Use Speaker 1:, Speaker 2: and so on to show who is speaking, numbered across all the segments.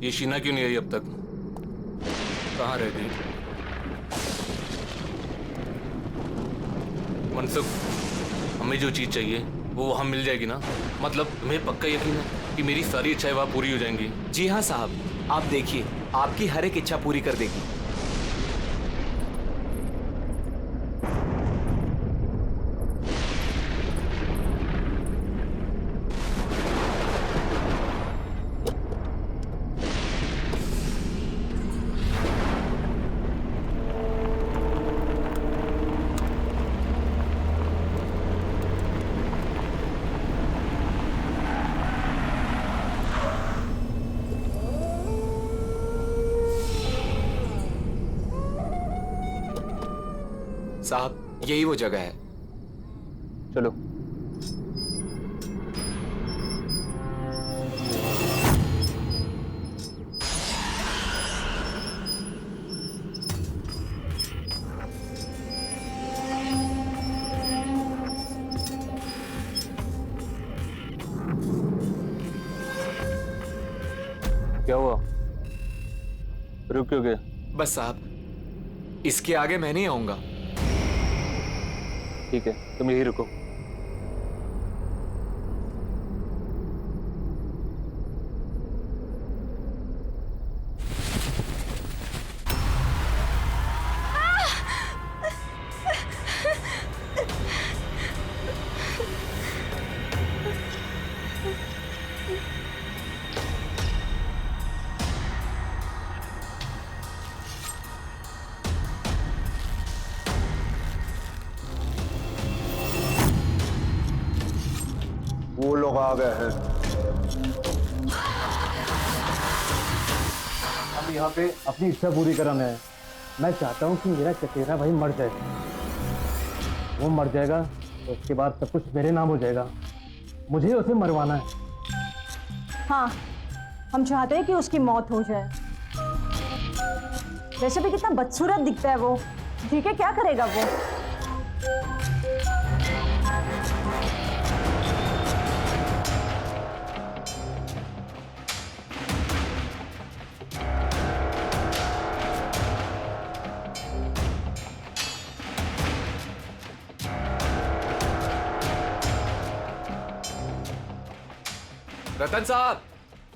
Speaker 1: ये शीना क्यों नहीं आई अब तक? कहाँ रह गई? मनसुख, हमें जो चीज चाहिए वो वहाँ मिल जाएगी ना? मतलब तुम्हें पक्का यकीन है कि मेरी सारी इच्छाएं वहाँ पूरी हो जाएंगी?
Speaker 2: जी हाँ साहब, आप देखिए, आपकी हर एक इच्छा पूरी कर देगी। साहब, यही वो जगह है।
Speaker 3: चलो। क्या हुआ? रुक क्यों गए?
Speaker 2: बस साहब, इसके आगे मैं नहीं आऊंगा।
Speaker 3: ठीक है, तुम यही रुको।
Speaker 4: वो लोग आ गए हैं। अब यहाँ पे अपनी इच्छा पूरी कराना है। मैं चाहता हूँ कि मेरा चचेरा भाई मर जाए। वो मर जाएगा तो उसके बाद सब कुछ मेरे नाम हो जाएगा। मुझे उसे मरवाना है।
Speaker 5: हाँ, हम चाहते हैं कि उसकी मौत हो जाए। वैसे भी कितना बदसूरत दिखता है वो। ठीक है, क्या करेगा वो?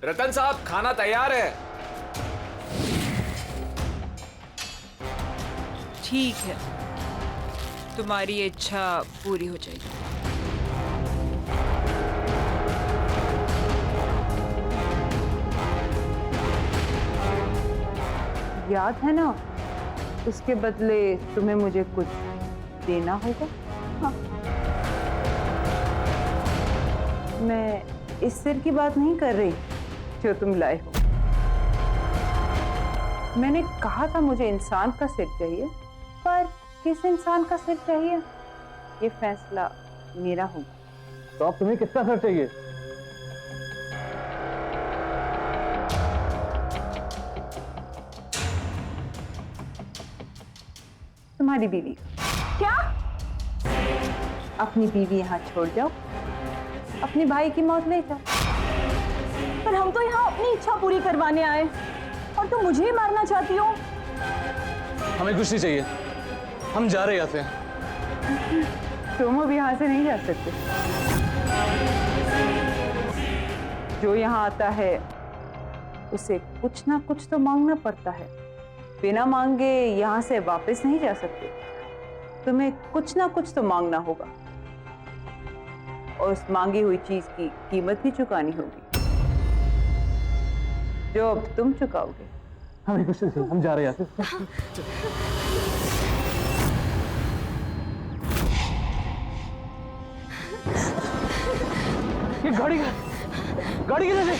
Speaker 2: रतन साहब, खाना तैयार है।
Speaker 6: ठीक है, तुम्हारी इच्छा पूरी हो जाएगी। याद है ना, इसके बदले तुम्हें मुझे कुछ देना होगा। हाँ। मैं इस सिर की बात नहीं कर रही जो तुम लाए हो। मैंने कहा था मुझे इंसान का सिर चाहिए, पर किस इंसान का सिर चाहिए ये फैसला मेरा होगा।
Speaker 4: तो अब तुम्हें किसका सर चाहिए?
Speaker 6: तुम्हारी बीवी।
Speaker 5: क्या?
Speaker 6: अपनी बीवी यहाँ छोड़ जाओ, अपने भाई की मौत ले जाओ।
Speaker 5: पर हम तो यहाँ अपनी इच्छा पूरी करवाने आए और तुम मुझे ही मारना चाहती हो।
Speaker 3: हमें कुछ नहीं चाहिए, हम जा रहे हैं यहाँ से।
Speaker 6: तुम अब यहाँ से नहीं जा सकते। जो यहाँ आता है उसे कुछ ना कुछ तो मांगना पड़ता है। बिना मांगे यहाँ से वापस नहीं जा सकते। तुम्हें कुछ ना कुछ तो मांगना होगा और उस मांगी हुई चीज की कीमत भी चुकानी होगी, जो अब तुम चुकाओगे।
Speaker 4: हमें कुछ नहीं चाहिए, हम जा रहे हैं यहाँ से। ये गाड़ी किधर से?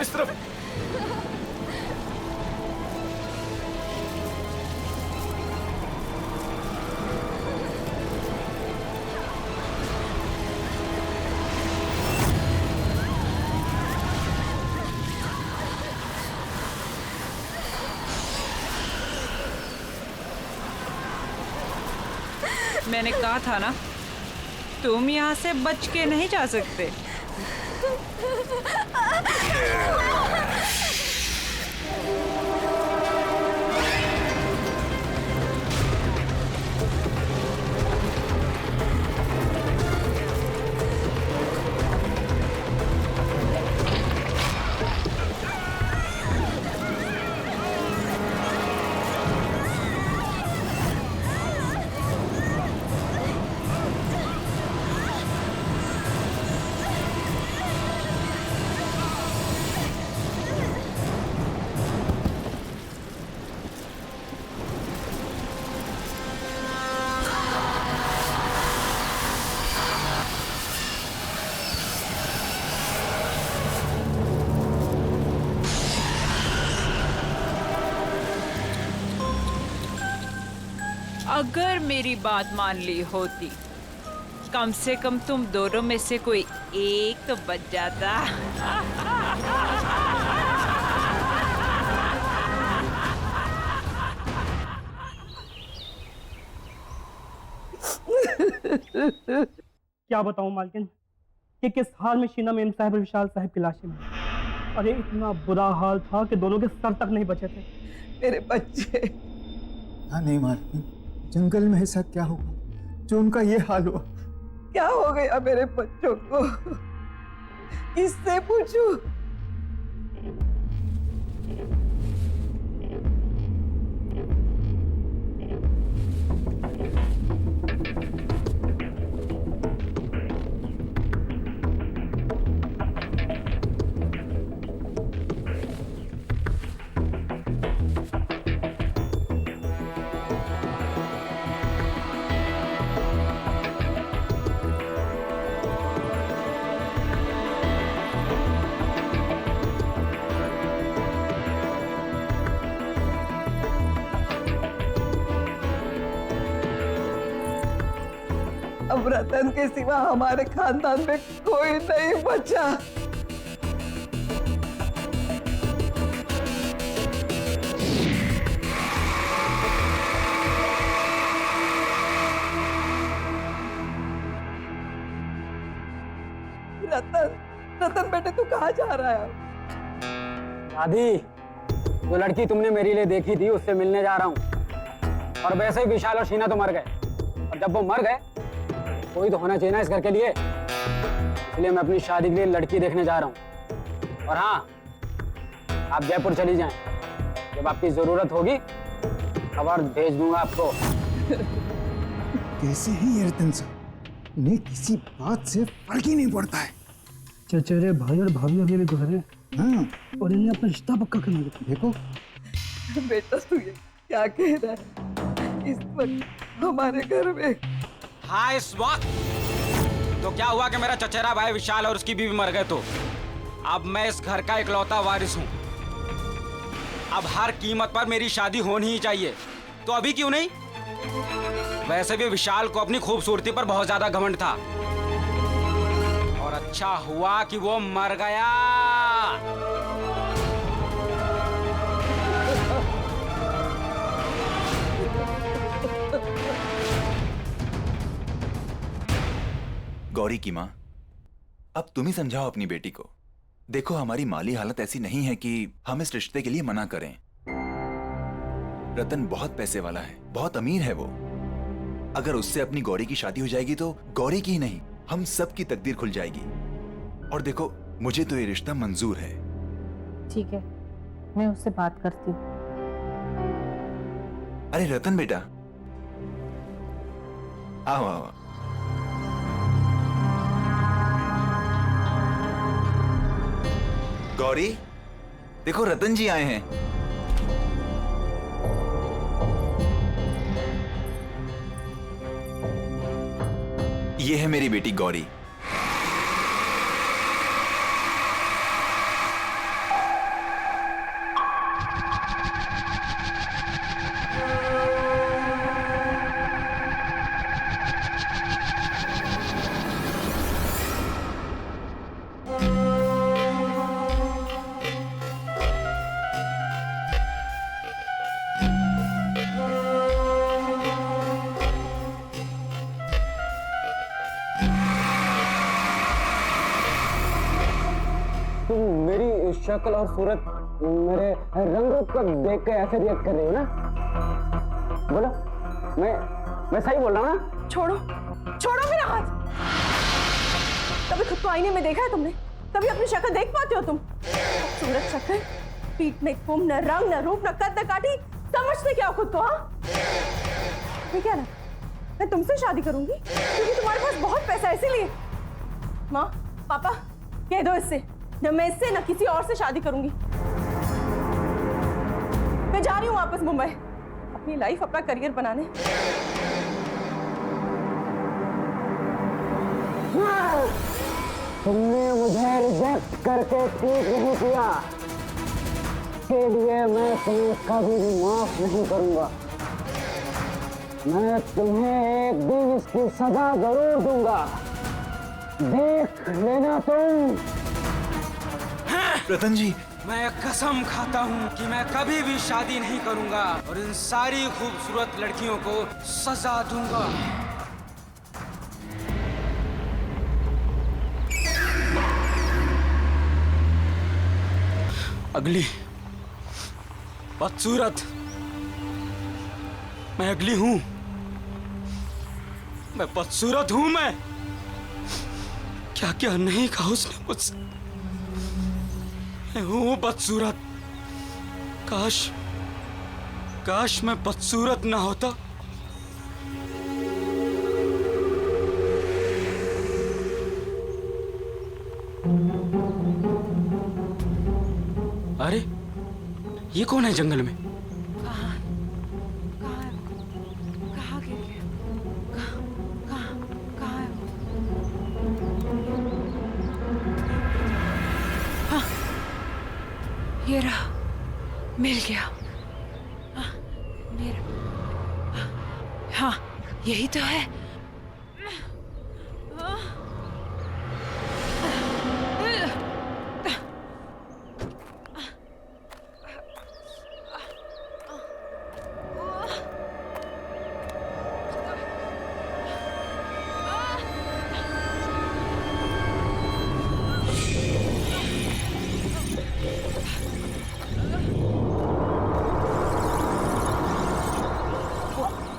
Speaker 2: इस तरफ।
Speaker 6: मैंने कहा था ना, तुम यहाँ से बच के नहीं जा सकते। अगर मेरी बात मान ली होती, कम से कम तुम दोनों में से कोई एक तो बच जाता।
Speaker 7: क्या बताऊं मालकिन कि किस हाल में शीना मेम साहब और विशाल साहब की लाशें मिली। अरे इतना बुरा हाल था कि दोनों के सर तक नहीं बचे थे।
Speaker 8: मेरे बच्चे।
Speaker 9: हाँ नहीं मालकिन, जंगल में ऐसा क्या हुआ जो उनका ये हाल हुआ?
Speaker 8: क्या हो गया मेरे बच्चों को? किससे पूछूं? अब रतन के सिवा हमारे खानदान में कोई नहीं बचा। रतन बेटे तू कहाँ जा रहा है?
Speaker 10: दादी, जो लड़की तुमने मेरे लिए देखी थी उससे मिलने जा रहा हूँ। और वैसे ही विशाल और शीना तो मर गए, और जब वो मर गए कोई तो होना चाहिए ना इस घर के लिए, इसलिए मैं अपनी शादी के लिए लड़की देखने जा रहा हूँ। और हाँ, आप जयपुर चली जाएं, जब आपकी जरूरत होगी खबर भेज दूंगा आपको।
Speaker 9: कैसे है ये रतन साहब? उन्हें किसी बात से फर्क ही नहीं पड़ता है।
Speaker 7: चचेरे भाई और भाभी अभी भी गुजरे।
Speaker 9: हाँ,
Speaker 7: और इन्हें अपना रिश्ता पक्का करना था।
Speaker 9: देखो
Speaker 8: बेटा तू ये क्या कह रहा है? इस वक्त हमारे घर में।
Speaker 10: हाँ, इस वक्त तो क्या हुआ कि मेरा चचेरा भाई विशाल और उसकी बीवी मर गए, तो अब मैं इस घर का इकलौता वारिस हूँ। अब हर कीमत पर मेरी शादी होनी ही चाहिए, तो अभी क्यों नहीं? वैसे भी विशाल को अपनी खूबसूरती पर बहुत ज्यादा घमंड था, और अच्छा हुआ कि वो मर गया।
Speaker 11: गौरी की माँ, अब तुम ही समझाओ अपनी बेटी को। देखो, हमारी माली हालत ऐसी नहीं है कि हम इस रिश्ते के लिए मना करें। रतन बहुत पैसे वाला है, बहुत अमीर है वो। अगर उससे अपनी गौरी की शादी हो जाएगी तो गौरी की ही नहीं, हम सब की तकदीर खुल जाएगी। और देखो, मुझे तो ये रिश्ता मंजूर है।
Speaker 6: ठीक है, मैं उससे बात करती हूँ।
Speaker 11: अरे रतन बेटा, आओ आओ। गौरी, देखो रतन जी आए हैं। ये है मेरी बेटी गौरी।
Speaker 10: तुम मेरी शक्ल और सूरत, मेरे रंग को देख के ऐसे रिएक्ट कर रही हो ना? बोलो, मैं सही बोल रहा हूँ ना?
Speaker 5: छोड़ो, छोड़ो मेरा हाथ। कभी खुद को आईने में देखा है तुमने? कभी अपनी शक्ल देख पाते हो तुम? सूरत, शक्ल, पीठ में कुम, न रंग, न रूप, न कद, न काठी, समझते क्या हो खुद को? हाँ, मैं क्या ना, मैं तुमसे शादी करूंगी क्योंकि तुम्हारे पास बहुत पैसा है, इसीलिए। माँ, पापा, कह दो इससे, न मैं इससे न किसी और से शादी करूंगी। मैं जा रही हूँ वापस मुंबई, अपनी लाइफ, अपना करियर बनाने।
Speaker 10: तुमने मुझे रिजेक्ट करके ठीक नहीं किया, इसके लिए मैं तुम्हें कभी भी माफ नहीं करूंगा। मैं तुम्हें एक दिन इसकी सजा जरूर दूंगा, देख लेना तुम।
Speaker 11: रतन जी,
Speaker 12: मैं कसम खाता हूँ कि मैं कभी भी शादी नहीं करूंगा और इन सारी खूबसूरत लड़कियों को सजा दूंगा। अगली बदसूरत, मैं अगली हूं, मैं बदसूरत हूं। मैं क्या क्या नहीं कहा उसने मुझसे। मैं हूं बदसूरत। काश मैं बदसूरत ना होता। अरे ये कौन है जंगल में?
Speaker 6: कहाँ गिर गया? कहाँ है वो? हाँ, ये रहा, मिल गया। हाँ, मेरा, हाँ, यही तो है।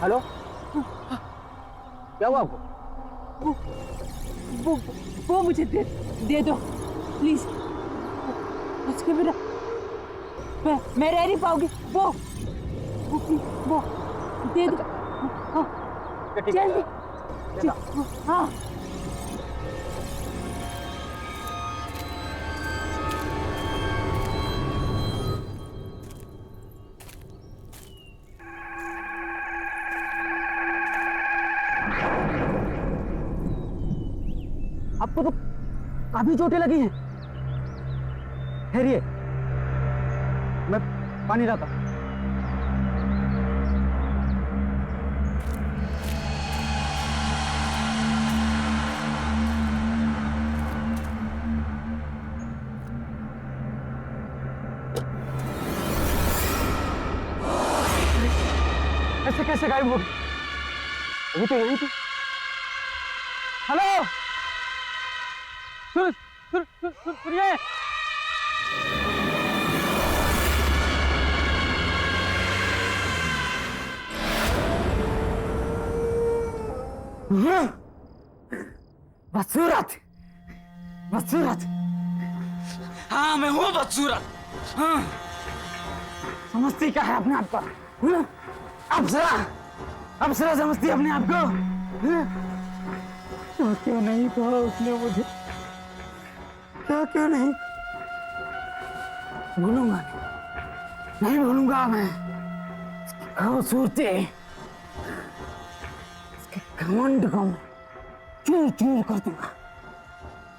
Speaker 10: हेलो, क्या हुआ आपको?
Speaker 5: वो मुझे दे दो प्लीज। उसके बिना मैं रह नहीं पाऊंगी। वो दे दो। हाँ, जल्दी। हाँ,
Speaker 10: आपको तो काफी चोटें लगी हैं। ठहरिए, मैं पानी लाता हूं। ऐसे कैसे गायब हो गई? अभी तो यहीं थी। हेलो, सुनिए। बदसूरत, बदसूरत।
Speaker 12: हाँ, मैं हूँ बदसूरत। हाँ,
Speaker 10: समझती क्या है अपने आप को? अप्सरा, अप्सरा समझती है अपने आप को? तो क्यों नहीं कहा उसने मुझे? क्या क्यों नहीं? भूलूंगा नहीं भूलूंगा मैं। खूबसूरती, इसके घमंड को मैं चूर चूर कर दूंगा,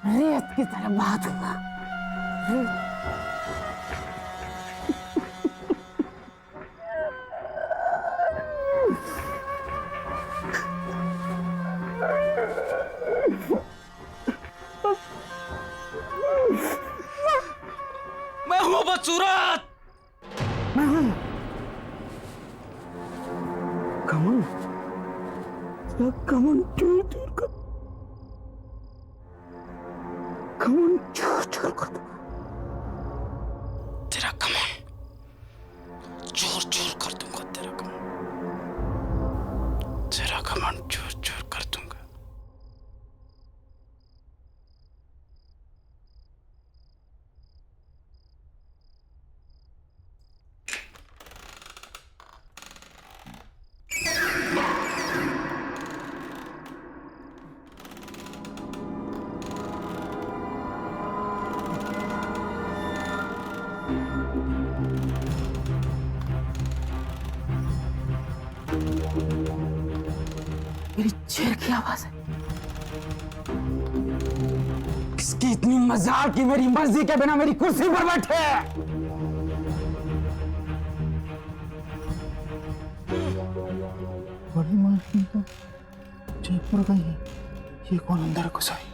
Speaker 10: रेत की तरह बहा दूंगा।
Speaker 12: मैं हूँ बदसूरत।
Speaker 10: मैं हूँ घमंड, घमंड चूर चूर कर, घमंड चूर चूर कर दूंगा।
Speaker 12: मेरी चेयर की आवाज है। इसकी इतनी मजाल कि मेरी मर्जी के बिना मेरी कुर्सी पर बैठे।
Speaker 9: बड़ी मालकिन तो जयपुर गई है। ये कौन अंदर घुसा है?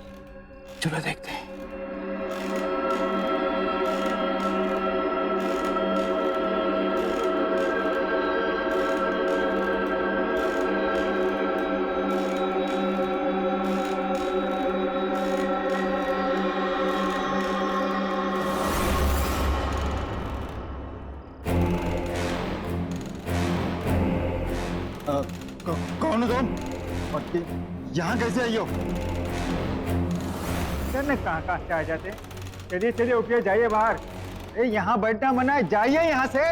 Speaker 9: चलो देखते हैं। कौन हो तुम? और यहाँ कैसे आई हो? कहाँ से आ जाते? चलिए चलिए उठिए, जाइए बाहर। अरे यहाँ बैठना मना है, जाइए यहाँ से।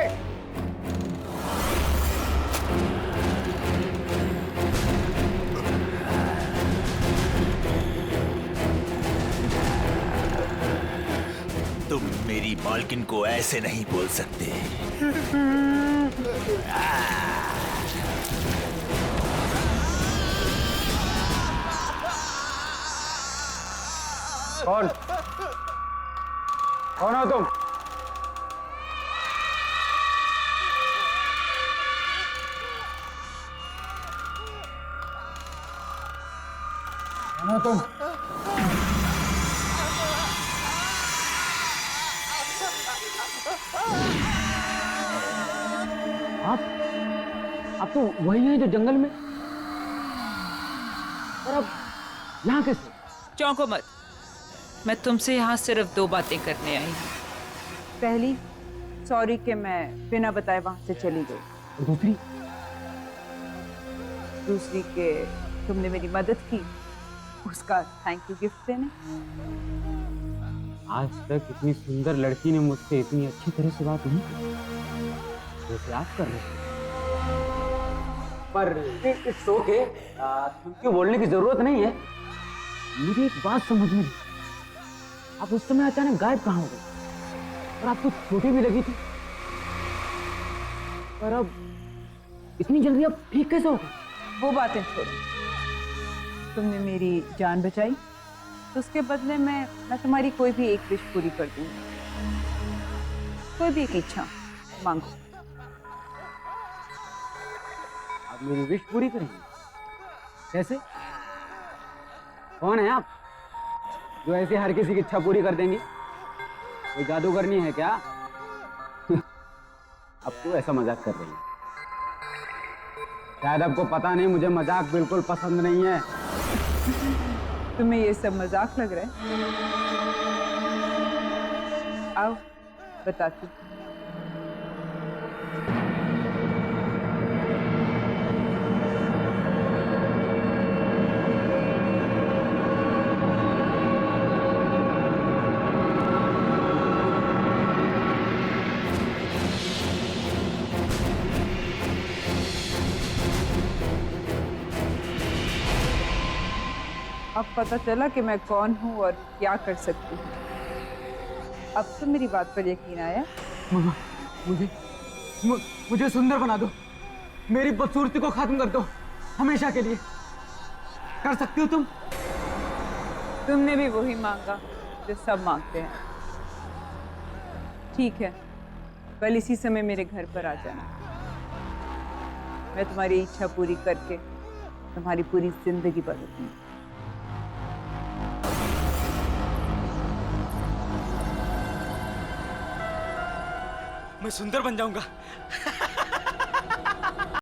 Speaker 11: तुम मेरी मालकिन को ऐसे नहीं बोल सकते।
Speaker 10: कौन? कौन हो तुम? कौन हो तुम?
Speaker 12: आप तो वही हैं जो जंगल में, और अब यहाँ कैसे?
Speaker 6: चौंको मत, मैं तुमसे यहाँ सिर्फ 2 बातें करने आई हूँ। पहली, सॉरी कि मैं बिना बताए वहां से चली गई।
Speaker 12: और दूसरी?
Speaker 6: दूसरी कि तुमने मेरी मदद की, उसका थैंक यू गिफ्ट देने।
Speaker 10: आज तक इतनी सुंदर लड़की ने मुझसे इतनी अच्छी तरह से बात नहीं की जैसे आप कर रहे हैं। पर इट्स ओके, क्यों बोलने की जरूरत नहीं है। मुझे एक बात समझ में नहीं, आप उस समय अचानक गायब कहाँ हो गए? और आपको छोटी भी लगी थी, पर अब इतनी जल्दी आप ठीक कैसे हो गए?
Speaker 6: वो बातें छोड़ो, तुमने मेरी जान बचाई तो उसके बदले में मैं तुम्हारी कोई भी एक विश पूरी कर दूंगी। कोई भी एक इच्छा मांगो।
Speaker 10: आप मेरी विश पूरी करेंगे? कैसे? कौन है आप जो ऐसे हर किसी की इच्छा पूरी कर देंगी? कोई जादूगरनी है क्या? अब तो ऐसा मजाक कर रही है। शायद आपको पता नहीं, मुझे मजाक बिल्कुल पसंद नहीं है।
Speaker 6: तुम्हें ये सब मजाक लग रहा है? आओ बताती। अब पता चला कि मैं कौन हूँ और क्या कर सकती हूँ। अब तो मेरी बात पर यकीन आया।
Speaker 12: मुझे सुंदर बना दो, मेरी बदसूरती को खत्म कर दो हमेशा के लिए। कर सकती हो तुम?
Speaker 6: तुमने भी वही मांगा जो सब मांगते हैं। ठीक है, कल इसी समय मेरे घर पर आ जाना। मैं तुम्हारी इच्छा पूरी करके तुम्हारी पूरी जिंदगी बदलूंगी।
Speaker 12: मैं सुंदर बन जाऊंगा।